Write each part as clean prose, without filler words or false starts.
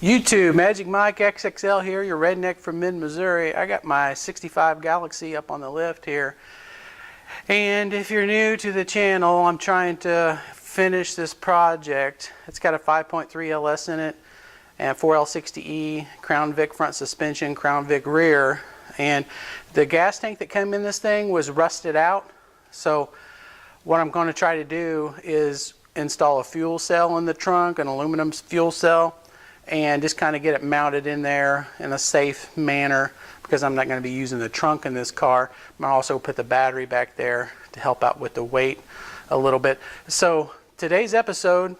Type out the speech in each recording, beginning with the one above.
YouTube, Magic Mike XXL here, your redneck from mid-Missouri. I got my 65 Galaxie up on the left here. And if you're new to the channel, I'm trying to finish this project. It's got a 5.3 LS in it and 4L60E, Crown Vic front suspension, Crown Vic rear. And the gas tank that came in this thing was rusted out. So what I'm going to try to do is install a fuel cell in the trunk, an aluminum fuel cell, and just kind of get it mounted in there in a safe manner, because I'm not going to be using the trunk in this car. I'm going to also put the battery back there to help out with the weight a little bit. So today's episode,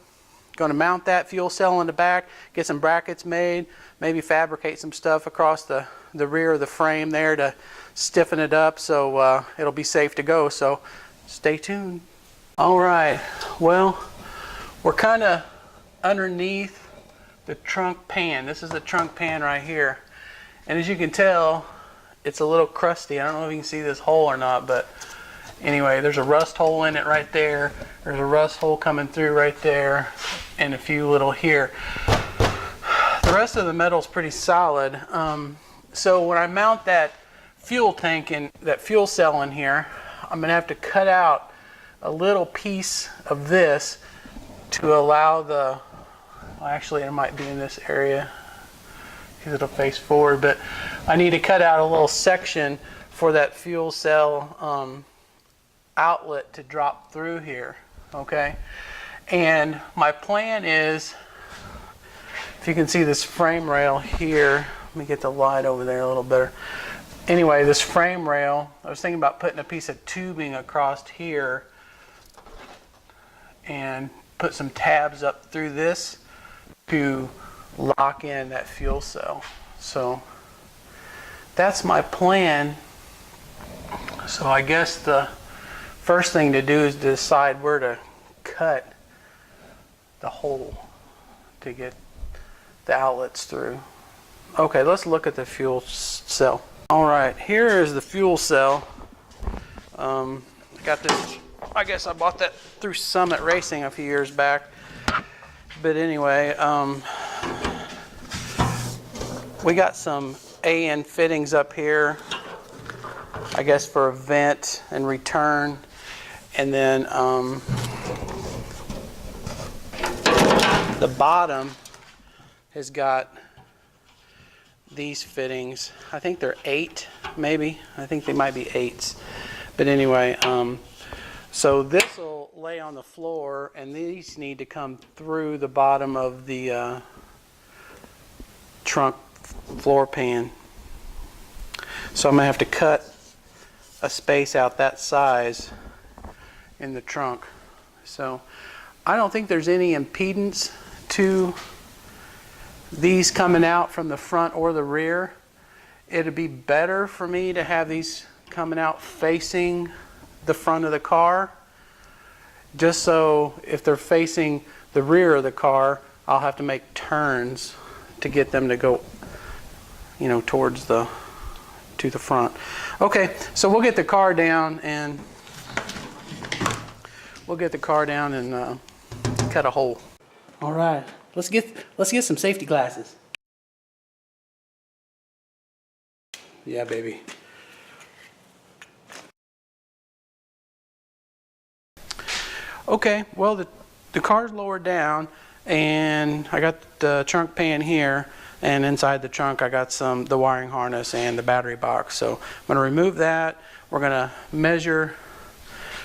going to mount that fuel cell in the back, get some brackets made, maybe fabricate some stuff across the rear of the frame there to stiffen it up so it'll be safe to go. So stay tuned. All right, well, we're kind of underneath the trunk pan. This is the trunk pan right here, and as you can tell, it's a little crusty. I don't know if you can see this hole or not, but anyway, there's a rust hole in it right there. There's a rust hole coming through right there, and a few little here. The rest of the metal's pretty solid. So when I mount that fuel tank and that fuel cell in here, I'm gonna have to cut out a little piece of this to allow the, well, actually it might be in this area because it'll face forward, but I need to cut out a little section for that fuel cell outlet to drop through here, okay? And my plan is, if you can see this frame rail here, let me get the light over there a little better. Anyway, this frame rail, I was thinking about putting a piece of tubing across here and put some tabs up through this to lock in that fuel cell. So that's my plan. So I guess the first thing to do is decide where to cut the hole to get the outlets through. Okay, let's look at the fuel cell. All right, here is the fuel cell. I got this, I guess I bought that through Summit Racing a few years back. But anyway, we got some AN fittings up here, I guess for a vent and return. And then the bottom has got these fittings. I think they're 8, maybe. I think they might be 8s. But anyway, so this will lay on the floor, and these need to come through the bottom of the trunk floor pan. So I'm going to have to cut a space out that size in the trunk. So I don't think there's any impedance to these coming out from the front or the rear. It'd be better for me to have these coming out facing the front of the car, just so if they're facing the rear of the car, I'll have to make turns to get them to go, you know, towards to the front. Okay, so we'll get the car down and cut a hole. All right, let's get some safety glasses. Yeah, baby. Okay, well, the car's lowered down, and I got the trunk pan here, and inside the trunk I got the wiring harness and the battery box. So I'm going to remove that. We're going to measure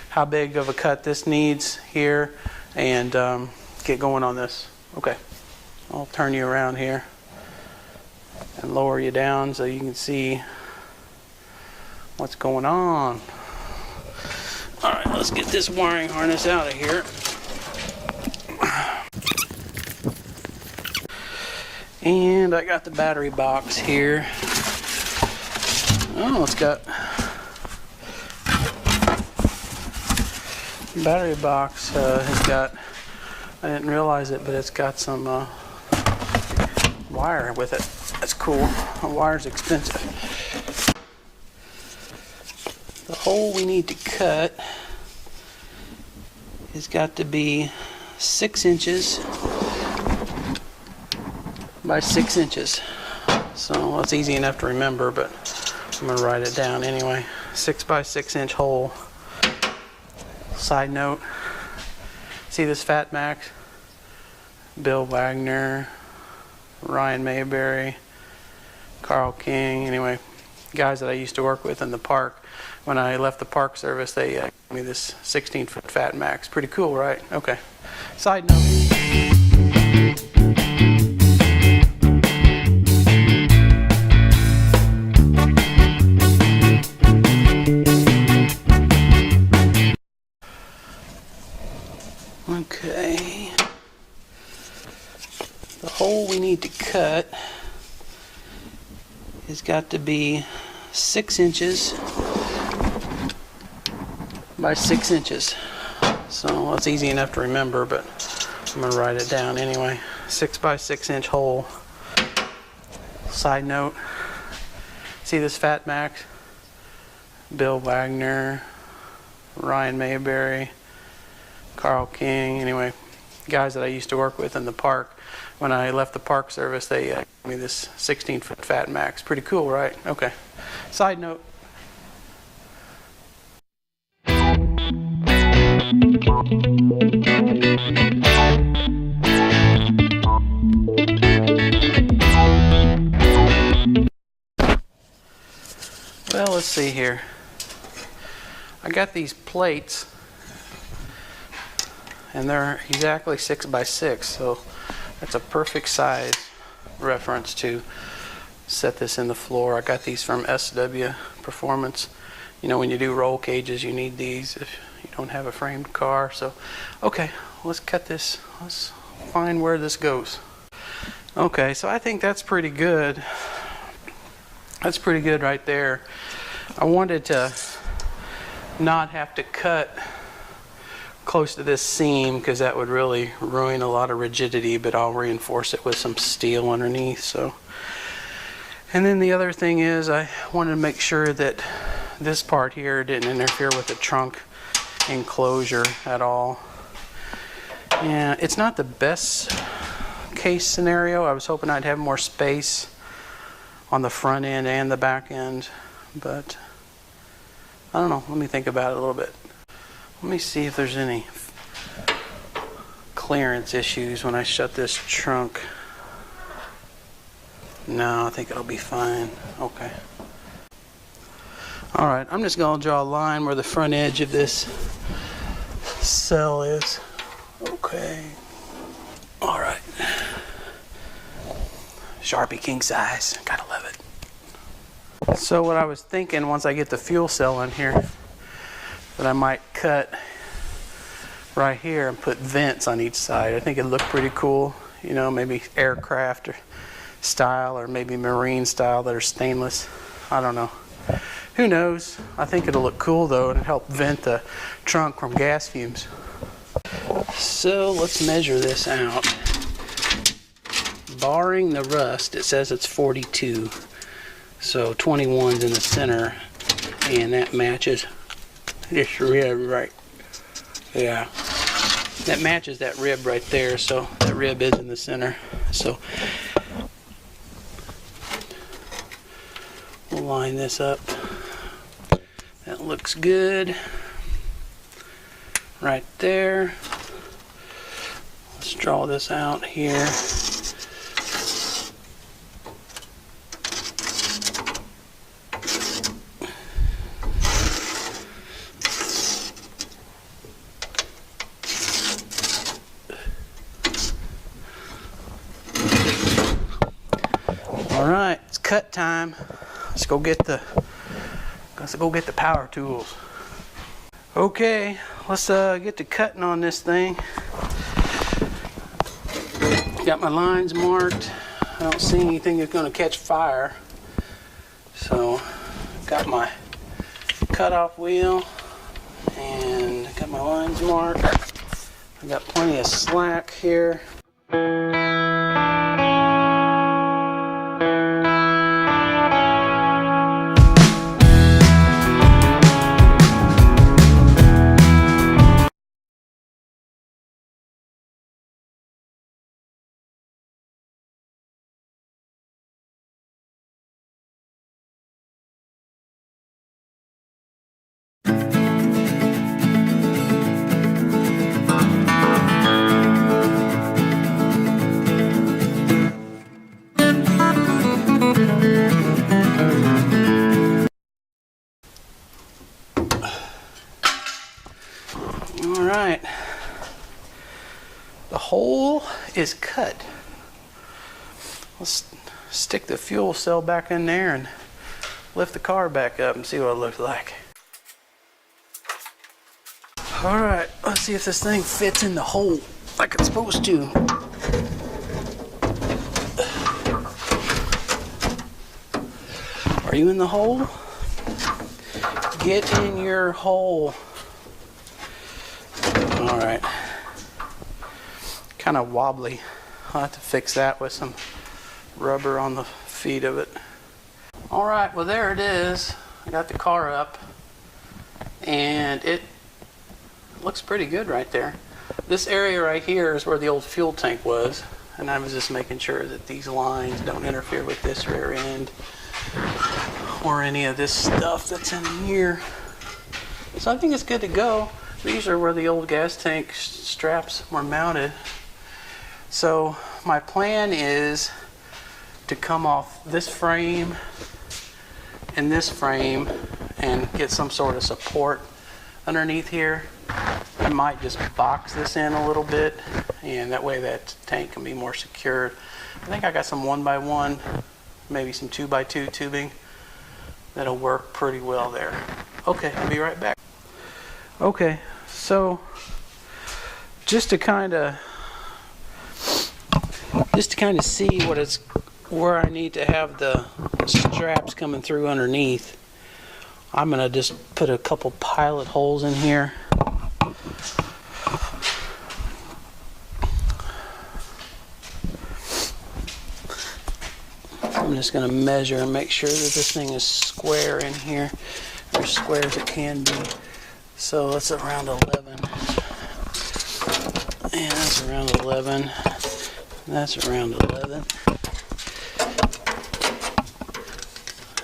how big of a cut this needs here and get going on this. Okay, I'll turn you around here and lower you down so you can see what's going on. All right, let's get this wiring harness out of here. And I got the battery box here. Oh, it's got battery box has got, I didn't realize it, but it's got some wire with it. That's cool. The wire's expensive. The hole we need to cut has got to be 6 inches by 6 inches. So it's easy enough to remember, but I'm going to write it down anyway. 6 by 6 inch hole. Side note, see this Fat Max? Bill Wagner, Ryan Mayberry, Carl King, anyway, guys that I used to work with in the park. When I left the Park Service, they gave me this 16-foot Fat Max. Pretty cool, right? Okay. Side note. Okay. The hole we need to cut has got to be 6 inches by 6 inches. So it's easy enough to remember, but I'm going to write it down anyway. 6 by 6 inch hole. Side note, see this Fat Max? Bill Wagner, Ryan Mayberry, Carl King, anyway, guys that I used to work with in the park. When I left the Park Service, they gave me this 16-foot Fat Max. Pretty cool, right? Okay. Side note. Well, let's see here. I got these plates, and they're exactly 6 by 6, so that's a perfect size reference to set this in the floor. I got these from SW Performance. You know, when you do roll cages, you need these if you don't have a framed car. So, okay, let's cut this. Let's find where this goes. Okay, so I think that's pretty good. That's pretty good right there. I wanted to not have to cut close to this seam because that would really ruin a lot of rigidity, but I'll reinforce it with some steel underneath. So, and then the other thing is I wanted to make sure that this part here didn't interfere with the trunk enclosure at all. Yeah, it's not the best case scenario. I was hoping I'd have more space on the front end and the back end, but I don't know. Let me think about it a little bit. Let me see if there's any clearance issues when I shut this trunk. No, I think it'll be fine. Okay. Alright, I'm just going to draw a line where the front edge of this cell is. Okay. Alright. Sharpie king size. Gotta love it. So what I was thinking, once I get the fuel cell in here, that I might cut right here and put vents on each side. I think it'd look pretty cool. You know, maybe aircraft or style, or maybe marine style that are stainless. I don't know. Who knows? I think it'll look cool though, and help vent the trunk from gas fumes. So let's measure this out. Barring the rust, it says it's 42. So 21's in the center, and that matches this rib right. Yeah. That matches that rib right there, so that rib is in the center. So we'll line this up. That looks good. Right there. Let's draw this out here. All right, it's cut time. Let's go get the power tools. Okay, let's get to cutting on this thing. Got my lines marked. I don't see anything that's going to catch fire. So, got my cutoff wheel and got my lines marked. I got plenty of slack here. All right, the hole is cut. Let's stick the fuel cell back in there and lift the car back up and see what it looks like. All right, let's see if this thing fits in the hole like it's supposed to. Are you in the hole? Get in your hole. All right, kind of wobbly. I'll have to fix that with some rubber on the feet of it. All right, well there it is. I got the car up and it looks pretty good right there. This area right here is where the old fuel tank was, and I was just making sure that these lines don't interfere with this rear end or any of this stuff that's in here. So I think it's good to go. These are where the old gas tank straps were mounted. So my plan is to come off this frame and this frame and get some sort of support underneath here. I might just box this in a little bit, and that way that tank can be more secured. I think I got some 1x1, maybe some 2x2 tubing that'll work pretty well there. Okay, I'll be right back. Okay, so just to kind of see where I need to have the straps coming through underneath, I'm gonna just put a couple pilot holes in here. I'm just gonna measure and make sure that this thing is square in here, or square as it can be. So that's around 11. And that's around 11. That's around 11.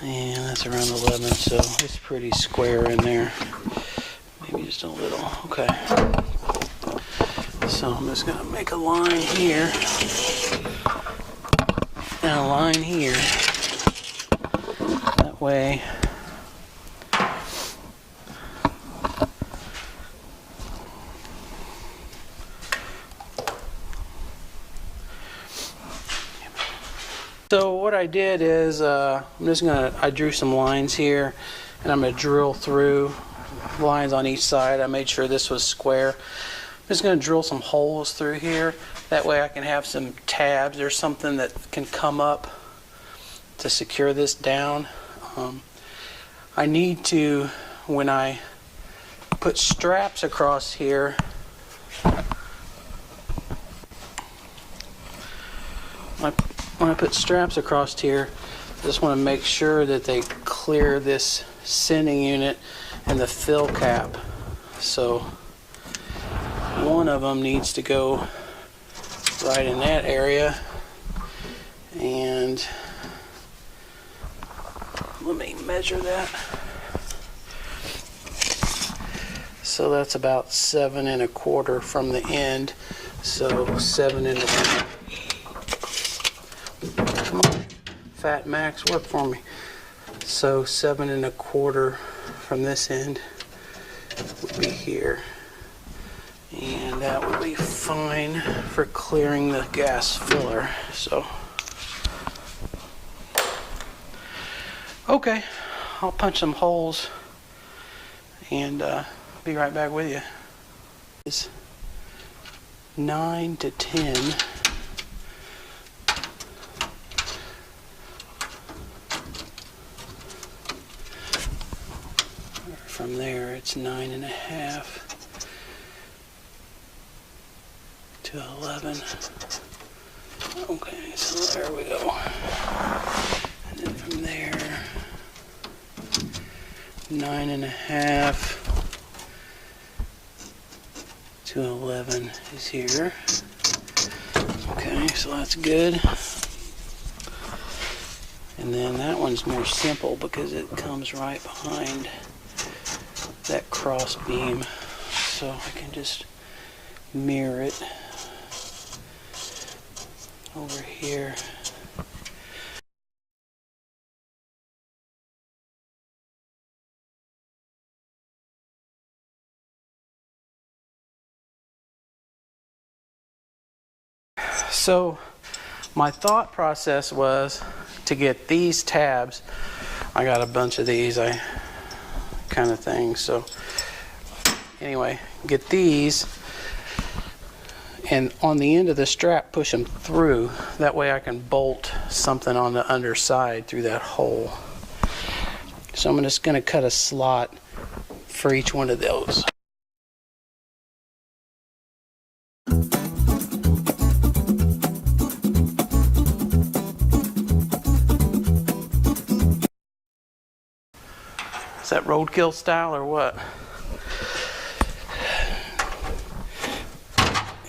And that's around 11, so it's pretty square in there. Maybe just a little. Okay. So I'm just gonna make a line here and a line here. That way so what I did is I drew some lines here, and I'm going to drill through lines on each side. I made sure this was square. I'm just going to drill some holes through here. That way I can have some tabs or something that can come up to secure this down. I need to, when I put straps across here, when I put straps across here, I just want to make sure that they clear this sending unit and the fill cap. So one of them needs to go right in that area, and let me measure that. So that's about 7 1/4 from the end. So 7 1/4. Come on, Fat Max, work for me. So 7 1/4 from this end would be here, and that would be fine for clearing the gas filler. So okay, I'll punch some holes and be right back with you. It's 9 to 10. From there, it's 9 1/2 to 11. Okay, so there we go. And then from there, 9 1/2 to 11 is here. Okay, so that's good. And then that one's more simple because it comes right behind that cross beam, so I can just mirror it over here. So my thought process was to get these tabs. I got a bunch of these kind of things. So anyway, get these, and on the end of the strap push them through. That way I can bolt something on the underside through that hole. So I'm just going to cut a slot for each one of those. Is that roadkill style or what?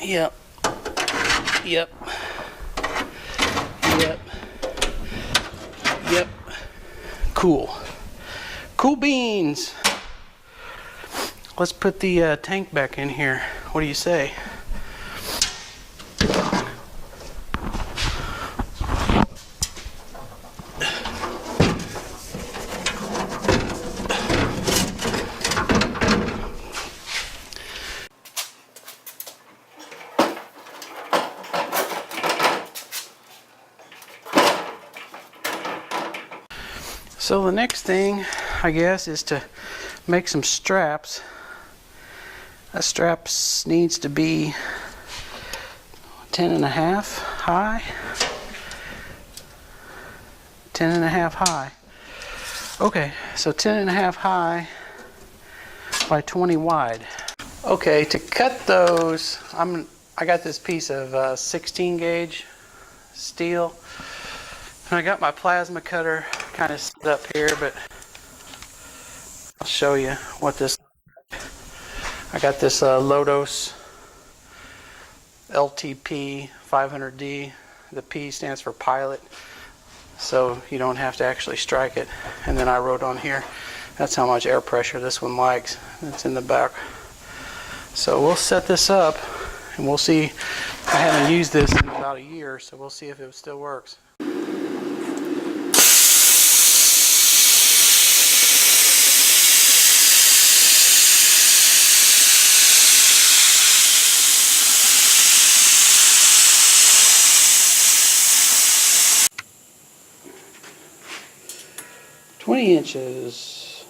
Yep. Yep. Yep. Yep. Cool. Cool beans. Let's put the tank back in here. What do you say? So the next thing, I guess, is to make some straps. That strap needs to be 10.5 high. 10.5 high. Okay, so 10.5 high by 20 wide. Okay, to cut those, I got this piece of 16 gauge steel, and I got my plasma cutter kind of set up here, but I'll show you what this. I got this Lotus LTP 500D. The P stands for pilot, so you don't have to actually strike it. And then I wrote on here, that's how much air pressure this one likes. It's in the back. So we'll set this up and we'll see. I haven't used this in about a year, so we'll see if it still works. Inches.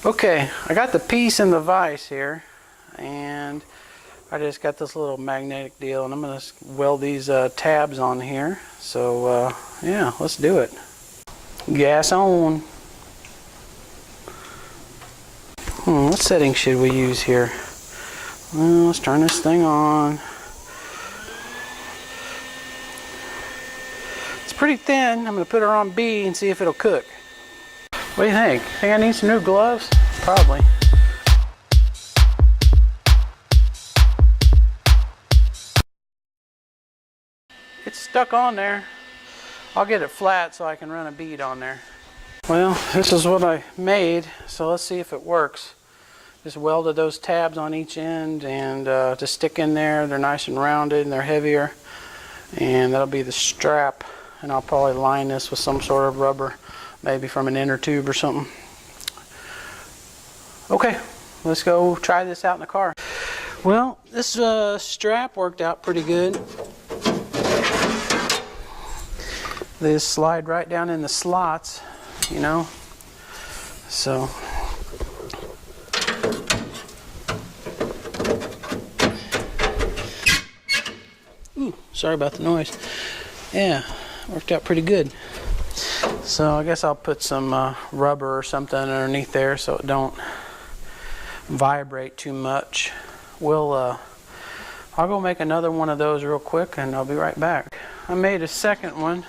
Okay, I got the piece in the vise here, and I just got this little magnetic deal, and I'm going to weld these tabs on here. So yeah, let's do it. Gas on. What setting should we use here? Well, let's turn this thing on. It's pretty thin. I'm going to put her on B and see if it'll cook. What do you think? Think I need some new gloves? Probably. It's stuck on there. I'll get it flat so I can run a bead on there. Well, this is what I made, so let's see if it works. Just welded those tabs on each end and to stick in there. They're nice and rounded and they're heavier. And that'll be the strap. And I'll probably line this with some sort of rubber, maybe from an inner tube or something. Okay, let's go try this out in the car. Well, this strap worked out pretty good. They just slide right down in the slots, you know. So sorry about the noise. Yeah, worked out pretty good. So I guess I'll put some rubber or something underneath there so it don't vibrate too much. I'll go make another one of those real quick and I'll be right back. I made a second one.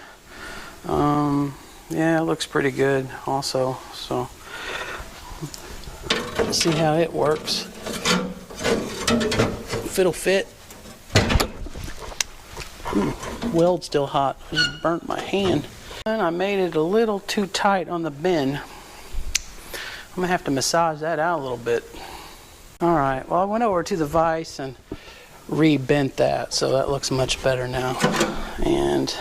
Yeah, it looks pretty good also. So let's see how it works. If it'll fit. Weld's still hot. I just burnt my hand. And I made it a little too tight on the bend. I'm gonna have to massage that out a little bit. Alright, well I went over to the vise and re-bent that, so that looks much better now. And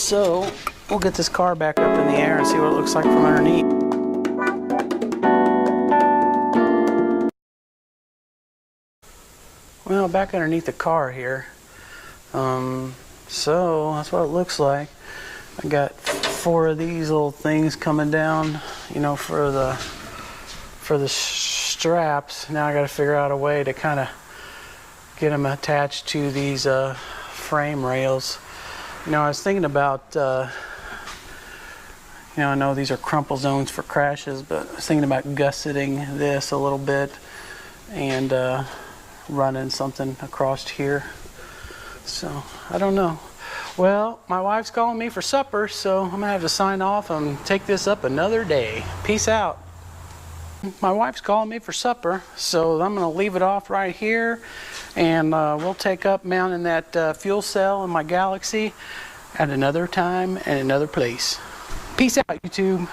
So we'll get this car back up in the air and see what it looks like from underneath. Well, back underneath the car here. So that's what it looks like. I got 4 of these little things coming down, you know, for the straps. Now I got to figure out a way to kind of get them attached to these frame rails. You know, I was thinking about, you know, I know these are crumple zones for crashes, but I was thinking about gusseting this a little bit and running something across here. So, I don't know. Well, my wife's calling me for supper, so I'm going to have to sign off and take this up another day. Peace out. My wife's calling me for supper, so I'm going to leave it off right here, and we'll take up mounting that fuel cell in my Galaxie at another time and another place. Peace out, YouTube.